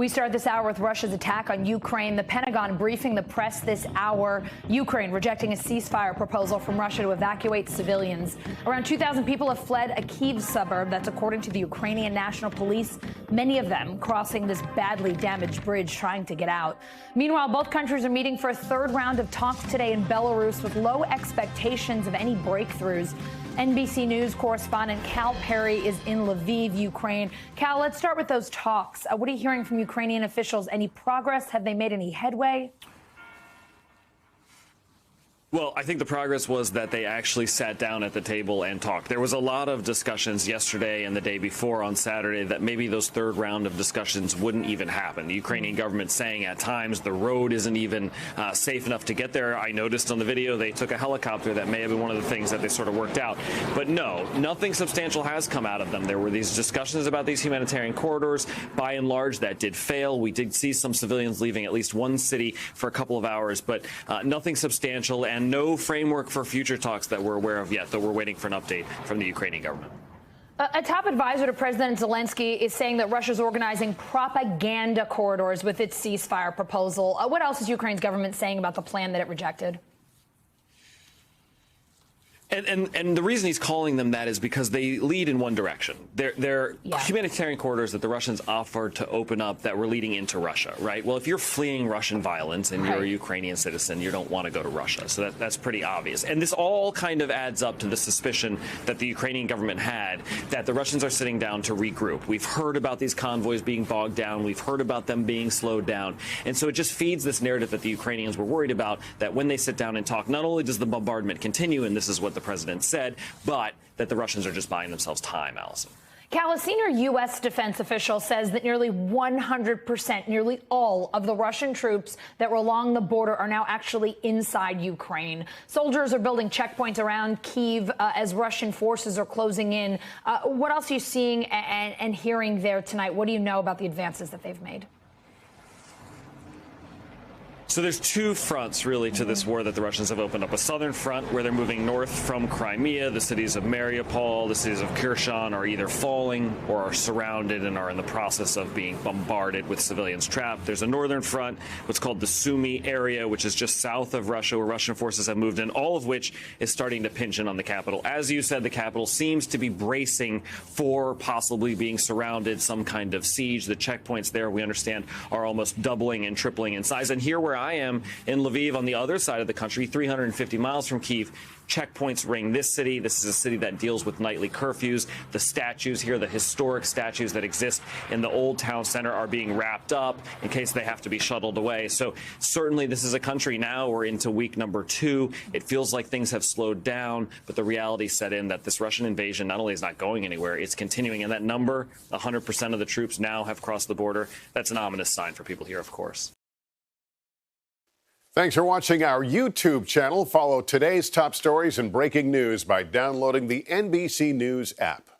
We start this hour with Russia's attack on Ukraine. The Pentagon briefing the press this hour. Ukraine rejecting a ceasefire proposal from Russia to evacuate civilians. Around 2,000 people have fled a Kyiv suburb. That's according to the Ukrainian National Police. Many of them crossing this badly damaged bridge trying to get out. Meanwhile, both countries are meeting for a third round of talks today in Belarus with low expectations of any breakthroughs. NBC News correspondent Cal Perry is in Lviv, Ukraine. Cal, let's start with those talks. What are you hearing from Ukrainian officials? Any progress? Have they made any headway? Well, I think the progress was that they actually sat down at the table and talked. There was a lot of discussions yesterday and the day before on Saturday that maybe those third round of discussions wouldn't even happen. The Ukrainian government saying at times the road isn't even safe enough to get there. I noticed on the video they took a helicopter. That may have been one of the things that they sort of worked out. But no, nothing substantial has come out of them. There were these discussions about these humanitarian corridors. By and large, that did fail. We did see some civilians leaving at least one city for a couple of hours, but nothing substantial. And no framework for future talks that we're aware of yet, though we're waiting for an update from the Ukrainian government. A top advisor to President Zelensky is saying that Russia's organizing propaganda corridors with its ceasefire proposal. What else is Ukraine's government saying about the plan that it rejected? And the reason he's calling them that is because they lead in one direction. They're humanitarian corridors that the Russians offered to open up that were leading into Russia, right? Well, if you're fleeing Russian violence and you're a Ukrainian citizen, you don't want to go to Russia. So that's pretty obvious. And this all kind of adds up to the suspicion that the Ukrainian government had that the Russians are sitting down to regroup. We've heard about these convoys being bogged down. We've heard about them being slowed down. And so it just feeds this narrative that the Ukrainians were worried about, that when they sit down and talk, not only does the bombardment continue, and this is what the president said, but that the Russians are just buying themselves time, Allison. Cal, a senior U.S. defense official says that nearly 100%, nearly all of the Russian troops that were along the border are now actually inside Ukraine. Soldiers are building checkpoints around Kyiv as Russian forces are closing in. What else are you seeing and hearing there tonight? What do you know about the advances that they've made? So there's two fronts, really, to this war that the Russians have opened up. A southern front where they're moving north from Crimea. The cities of Mariupol, the cities of Kherson are either falling or are surrounded and are in the process of being bombarded with civilians trapped. There's a northern front, what's called the Sumy area, which is just south of Russia, where Russian forces have moved in, all of which is starting to pinch in on the capital. As you said, the capital seems to be bracing for possibly being surrounded, some kind of siege. The checkpoints there, we understand, are almost doubling and tripling in size. And here where I am in Lviv on the other side of the country, 350 miles from Kyiv, checkpoints ring this city. This is a city that deals with nightly curfews. The statues here, the historic statues that exist in the old town center, are being wrapped up in case they have to be shuttled away. So certainly this is a country now. We're into week number 2. It feels like things have slowed down, but the reality set in that this Russian invasion not only is not going anywhere, it's continuing. And that number, 100% of the troops now have crossed the border. That's an ominous sign for people here, of course. Thanks for watching our YouTube channel. Follow today's top stories and breaking news by downloading the NBC News app.